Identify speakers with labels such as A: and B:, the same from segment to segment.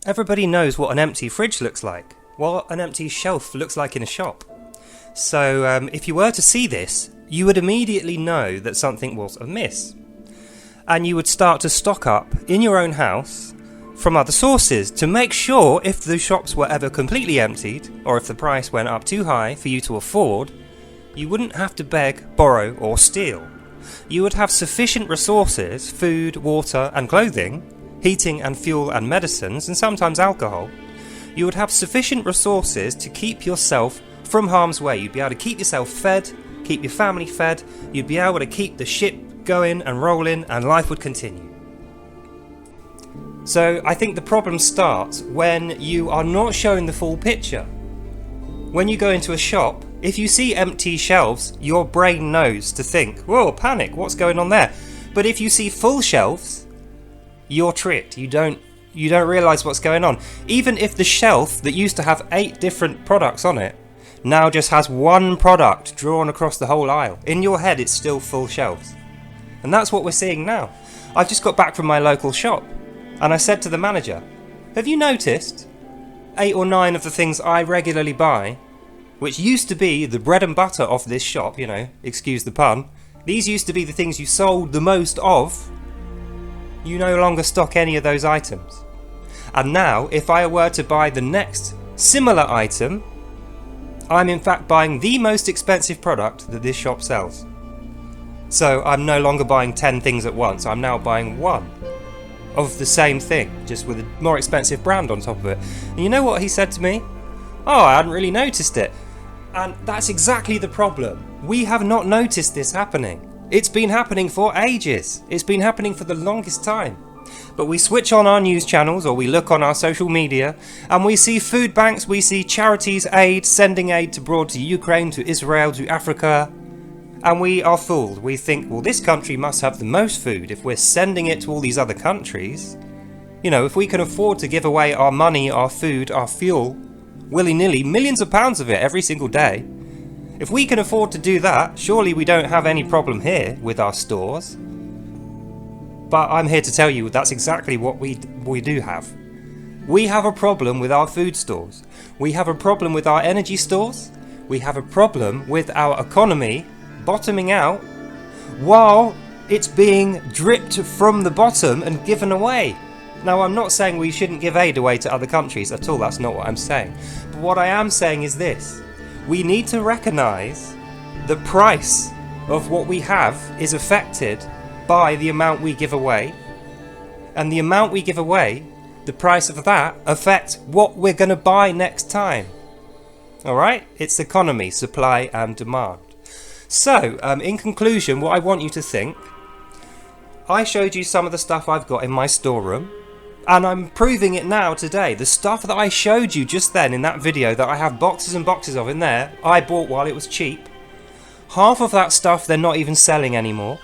A: Everybody knows what an empty fridge looks like, what an empty shelf looks like in a shop. So if you were to see this, you would immediately know that something was amiss. And you would start to stock up in your own house from other sources to make sure if the shops were ever completely emptied, or if the price went up too high for you to afford, you wouldn't have to beg, borrow or steal. You would have sufficient resources, food, water and clothing, heating and fuel and medicines, and sometimes alcohol. You would have sufficient resources to keep yourself from harm's way. You'd be able to keep yourself fed, keep your family fed, you'd be able to keep the ship going and rolling, and life would continue. So I think the problem starts when you are not showing the full picture. When you go into a shop, if you see empty shelves, your brain knows to think, whoa, panic, what's going on there? But if you see full shelves, you're tricked. You don't realise what's going on. Even if the shelf that used to have 8 different products on it now just has one product drawn across the whole aisle, in your head it's still full shelves. And that's what we're seeing now. I've just got back from my local shop and I said to the manager, have you noticed 8 or 9 of the things I regularly buy, which used to be the bread and butter of this shop, excuse the pun, these used to be the things you sold the most of, you no longer stock any of those items. And now, if I were to buy the next similar item, I'm in fact buying the most expensive product that this shop sells. So I'm no longer buying 10 things at once, I'm now buying one of the same thing, just with a more expensive brand on top of it. And you know what he said to me? Oh, I hadn't really noticed it. And that's exactly the problem. We have not noticed this happening. It's been happening for ages. It's been happening for the longest time. But we switch on our news channels or we look on our social media and we see food banks, we see charities, aid, sending aid abroad to Ukraine, to Israel, to Africa. And we are fooled. We think, well, this country must have the most food if we're sending it to all these other countries. If we can afford to give away our money, our food, our fuel, willy-nilly, millions of pounds of it every single day. If we can afford to do that, surely we don't have any problem here with our stores. But I'm here to tell you that's exactly what we do have. We have a problem with our food stores. We have a problem with our energy stores. We have a problem with our economy bottoming out while it's being dripped from the bottom and given away. Now, I'm not saying we shouldn't give aid away to other countries at all, that's not what I'm saying. But what I am saying is this. We need to recognise the price of what we have is affected by the amount we give away. And the amount we give away, the price of that, affects what we're going to buy next time. Alright? It's economy, supply and demand. So, in conclusion, what I want you to think, I showed you some of the stuff I've got in my storeroom. And I'm proving it now today. The stuff that I showed you just then in that video that I have boxes and boxes of in there, I bought while it was cheap. Half of that stuff they're not even selling anymore.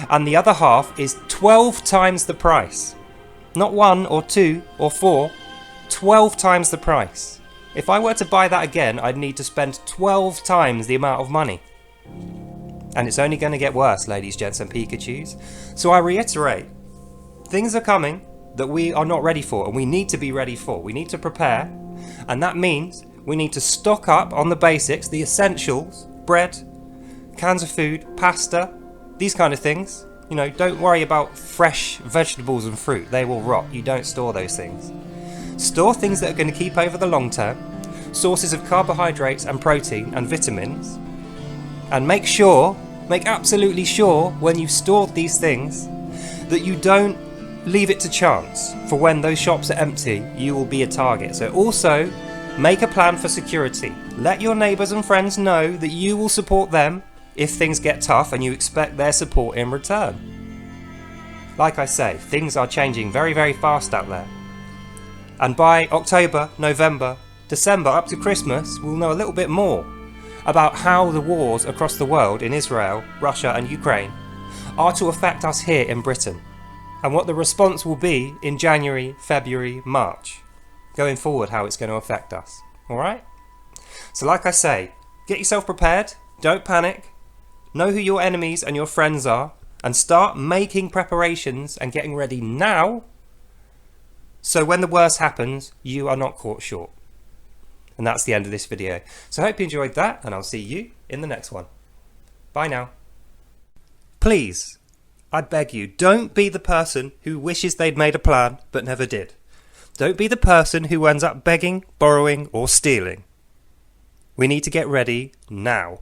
A: And the other half is 12 times the price. Not 1 or 2 or 4, 12 times the price. If I were to buy that again, I'd need to spend 12 times the amount of money. And it's only going to get worse, ladies, gents and Pikachus. So I reiterate, things are coming that we are not ready for and we need to be ready for. We need to prepare, and that means we need to stock up on the basics, the essentials, bread, cans of food, pasta, these kind of things. Don't worry about fresh vegetables and fruit, they will rot. You don't store those things. Store things that are going to keep over the long term, sources of carbohydrates and protein and vitamins, and make absolutely sure when you've stored these things that you don't leave it to chance for when those shops are empty, you will be a target. So also make a plan for security. Let your neighbours and friends know that you will support them if things get tough and you expect their support in return. Like I say, things are changing very, very fast out there. And by October, November, December, up to Christmas, we'll know a little bit more about how the wars across the world in Israel, Russia and Ukraine are to affect us here in Britain. And what the response will be in January, February, March. Going forward, how it's going to affect us. Alright? So like I say, get yourself prepared, don't panic, know who your enemies and your friends are, and start making preparations and getting ready now So when the worst happens, you are not caught short. And that's the end of this video. So I hope you enjoyed that, and I'll see you in the next one. Bye now. Please, I beg you, don't be the person who wishes they'd made a plan but never did. Don't be the person who ends up begging, borrowing, or stealing. We need to get ready now.